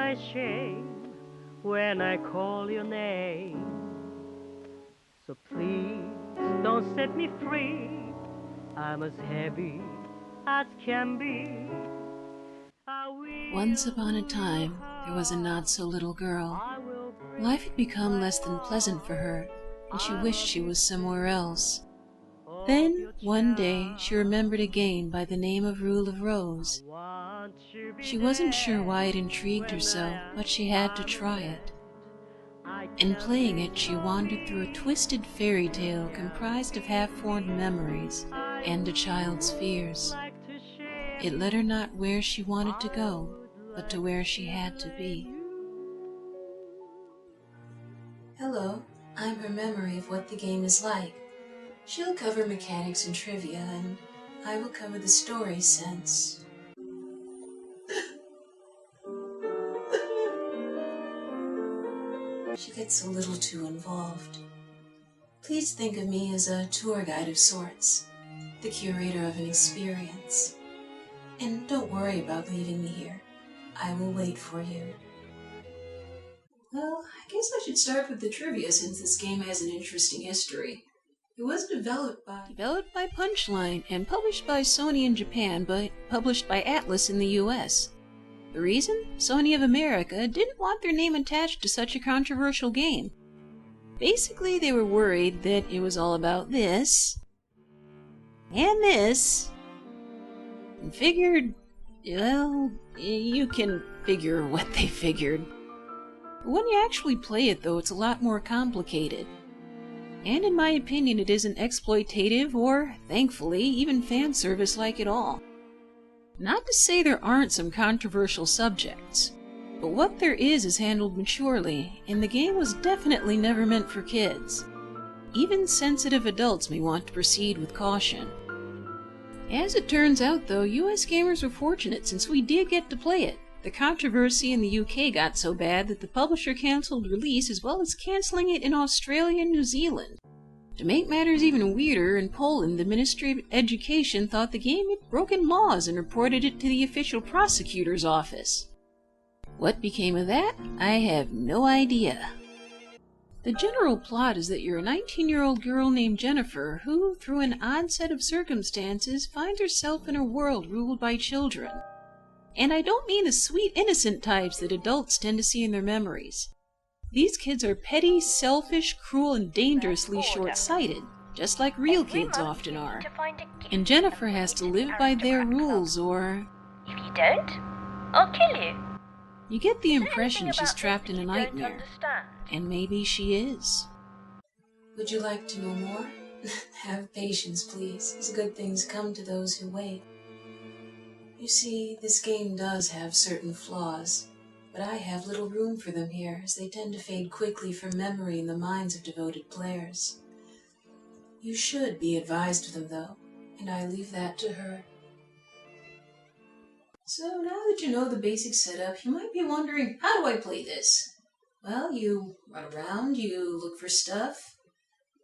my shame when I call your name. So please don't set me free. I'm as heavy as can be. Once upon a time, there was a not-so-little girl. Life had become less than pleasant for her, and she wished she was somewhere else. Then, one day, she remembered a game by the name of Rule of Rose. She wasn't sure why it intrigued her so, but she had to try it. In playing it, she wandered through a twisted fairy tale comprised of half-formed memories and a child's fears. It led her not where she wanted to go, but to where she had to be. Hello, I'm her memory of what the game is like. She'll cover mechanics and trivia, and I will cover the story sense. She gets a little too involved. Please think of me as a tour guide of sorts, the curator of an experience. And don't worry about leaving me here. I will wait for you. Well, I guess I should start with the trivia since this game has an interesting history. It was developed by Punchline and published by Sony in Japan, but published by Atlus in the US. The reason? Sony of America didn't want their name attached to such a controversial game. Basically, they were worried that it was all about this and this, and figured, well, you can figure what they figured. But when you actually play it, though, it's a lot more complicated. And in my opinion, it isn't exploitative or, thankfully, even fan service-like at all. Not to say there aren't some controversial subjects, but what there is handled maturely, and the game was definitely never meant for kids. Even sensitive adults may want to proceed with caution. As it turns out, though, US gamers were fortunate since we did get to play it. The controversy in the UK got so bad that the publisher cancelled release as well as cancelling it in Australia and New Zealand. To make matters even weirder, in Poland, the Ministry of Education thought the game had broken laws and reported it to the official prosecutor's office. What became of that? I have no idea. The general plot is that you're a 19-year-old girl named Jennifer who, through an odd set of circumstances, finds herself in a world ruled by children. And I don't mean the sweet, innocent types that adults tend to see in their memories. These kids are petty, selfish, cruel, and dangerously short-sighted, just like real kids often are. And Jennifer has to live by their rules, or... If you don't, I'll kill you. You get the impression she's trapped in a nightmare. And maybe she is. Would you like to know more? Have patience, please, as good things come to those who wait. You see, this game does have certain flaws, but I have little room for them here, as they tend to fade quickly from memory in the minds of devoted players. You should be advised of them, though, and I leave that to her. So now that you know the basic setup, you might be wondering, how do I play this? Well, you run around, you look for stuff,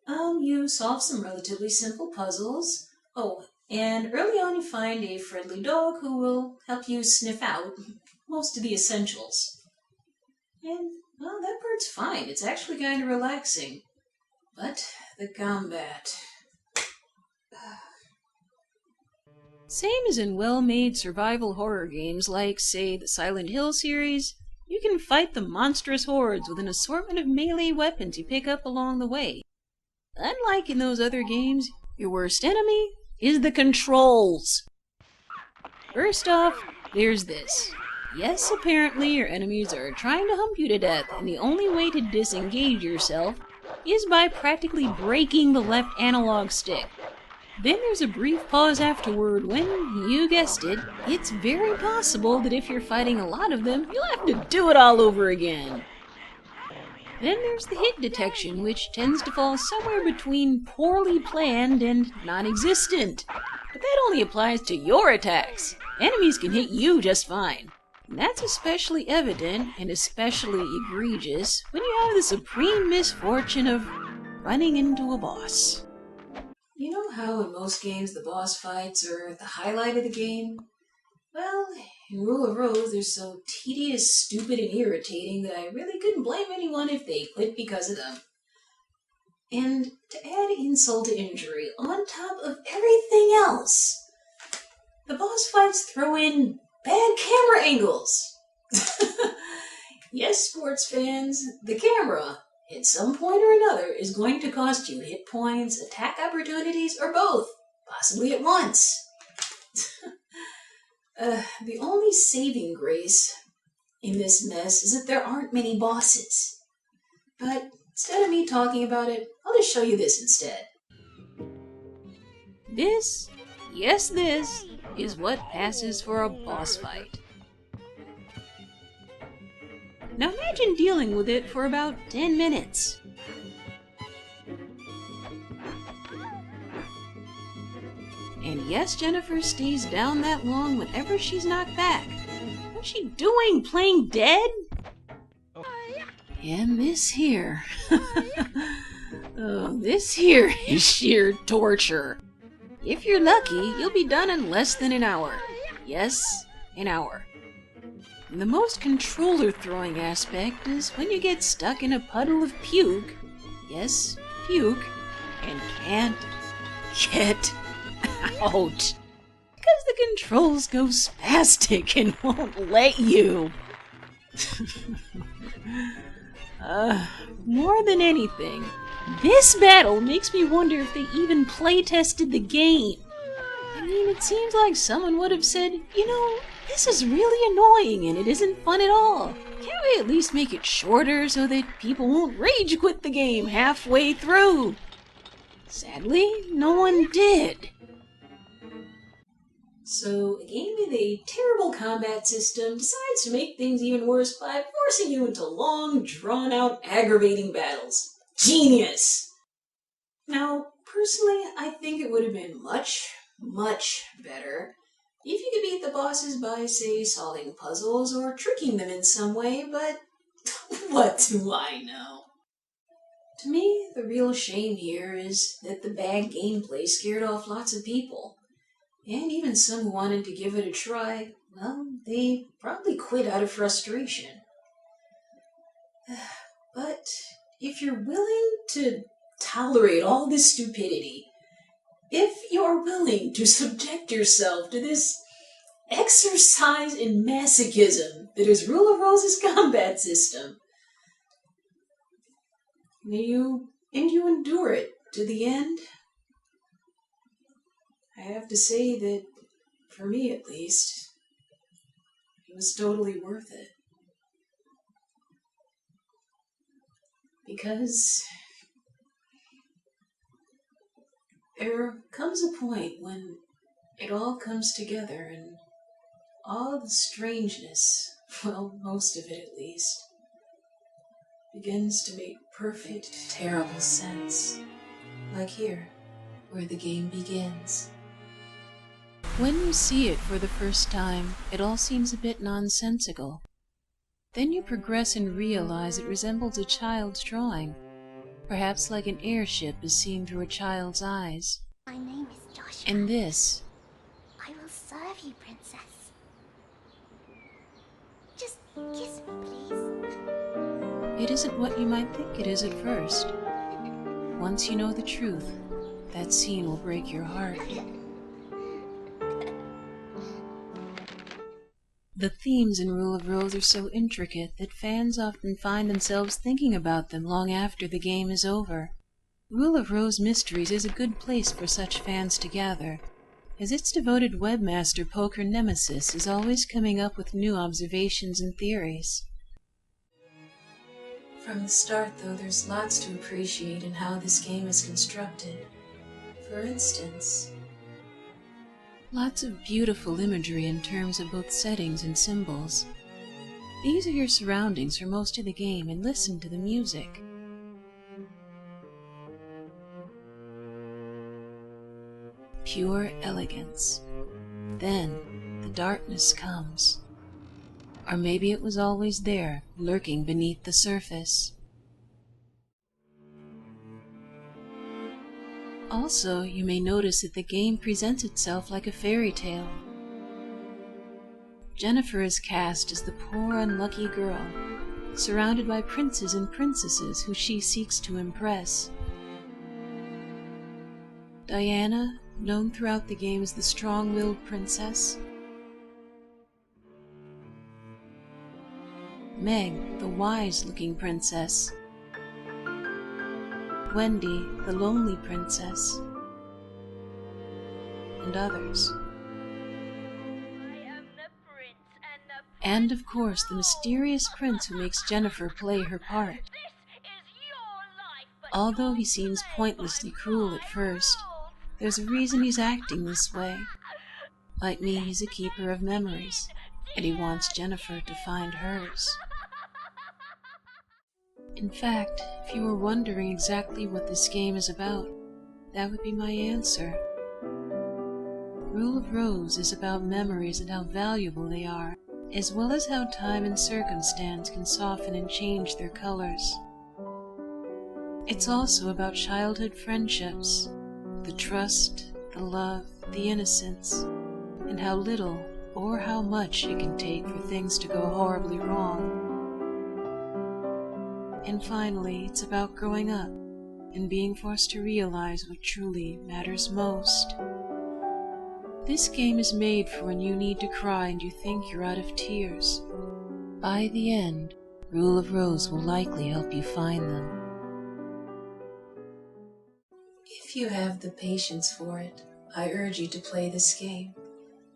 you solve some relatively simple puzzles. Oh, and early on you find a friendly dog who will help you sniff out most of the essentials. And, well, that part's fine. It's actually kind of relaxing. But the combat... Same as in well-made survival horror games like, say, the Silent Hill series, you can fight the monstrous hordes with an assortment of melee weapons you pick up along the way. Unlike in those other games, your worst enemy is the controls. First off, there's this. Yes, apparently your enemies are trying to hump you to death, and the only way to disengage yourself is by practically breaking the left analog stick. Then there's a brief pause afterward when, you guessed it, it's very possible that if you're fighting a lot of them, you'll have to do it all over again. Then there's the hit detection, which tends to fall somewhere between poorly planned and non-existent. But that only applies to your attacks. Enemies can hit you just fine. And that's especially evident and especially egregious when you have the supreme misfortune of running into a boss. You know how in most games the boss fights are the highlight of the game? Well, in Rule of Rose, they're so tedious, stupid, and irritating that I really couldn't blame anyone if they quit because of them. And to add insult to injury, on top of everything else, the boss fights throw in bad camera angles. Yes, sports fans, the camera, at some point or another, is going to cost you hit points, attack opportunities, or both, possibly at once. The only saving grace in this mess is that there aren't many bosses. But instead of me talking about it, I'll just show you this instead. This, yes this, is what passes for a boss fight. Now imagine dealing with it for about 10 minutes. And yes, Jennifer stays down that long whenever she's knocked back. What's she doing? Playing dead? And this here. Oh, this here is sheer torture. If you're lucky, you'll be done in less than an hour. Yes, an hour. And the most controller-throwing aspect is when you get stuck in a puddle of puke. Yes, puke. And can't get out. Because the controls go spastic and won't let you. More than anything, this battle makes me wonder if they even play-tested the game. I mean, it seems like someone would have said, you know, this is really annoying and it isn't fun at all. Can't we at least make it shorter so that people won't rage quit the game halfway through? Sadly, no one did. So, a game with a terrible combat system decides to make things even worse by forcing you into long, drawn-out, aggravating battles. Genius! Now, personally, I think it would have been much, much better if you could beat the bosses by, say, solving puzzles or tricking them in some way, but what do I know? To me, the real shame here is that the bad gameplay scared off lots of people. And even some who wanted to give it a try, well, they probably quit out of frustration. But if you're willing to tolerate all this stupidity, if you're willing to subject yourself to this exercise in masochism that is Rule of Rose's combat system, you endure it to the end, I have to say that, for me at least, it was totally worth it. Because there comes a point when it all comes together and all the strangeness, well, most of it at least, begins to make perfect, terrible sense. Like here, where the game begins. When you see it for the first time, it all seems a bit nonsensical. Then you progress and realize it resembles a child's drawing, perhaps like an airship is seen through a child's eyes. My name is Joshua. And this. I will serve you, princess. Just kiss me, please. It isn't what you might think it is at first. Once you know the truth, that scene will break your heart. The themes in Rule of Rose are so intricate that fans often find themselves thinking about them long after the game is over. Rule of Rose Mysteries is a good place for such fans to gather, as its devoted webmaster Poker Nemesis is always coming up with new observations and theories. From the start, though, there's lots to appreciate in how this game is constructed. For instance, lots of beautiful imagery in terms of both settings and symbols. These are your surroundings for most of the game, and listen to the music. Pure elegance. Then the darkness comes. Or maybe it was always there, lurking beneath the surface. Also, you may notice that the game presents itself like a fairy tale. Jennifer is cast as the poor unlucky girl, surrounded by princes and princesses who she seeks to impress. Diana, known throughout the game as the strong-willed princess. Meg, the wise-looking princess. Wendy, the lonely princess. And others. And of course, the mysterious prince who makes Jennifer play her part. Although he seems pointlessly cruel at first, there's a reason he's acting this way. Like me, he's a keeper of memories, and he wants Jennifer to find hers. In fact, if you were wondering exactly what this game is about, that would be my answer. Rule of Rose is about memories and how valuable they are, as well as how time and circumstance can soften and change their colors. It's also about childhood friendships, the trust, the love, the innocence, and how little or how much it can take for things to go horribly wrong. And finally, it's about growing up and being forced to realize what truly matters most. This game is made for when you need to cry and you think you're out of tears. By the end, Rule of Rose will likely help you find them. If you have the patience for it, I urge you to play this game.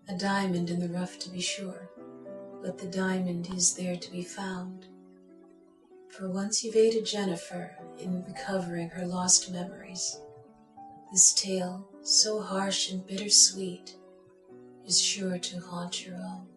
A diamond in the rough to be sure, but the diamond is there to be found. For once you've aided Jennifer in recovering her lost memories, this tale, so harsh and bittersweet, is sure to haunt your own.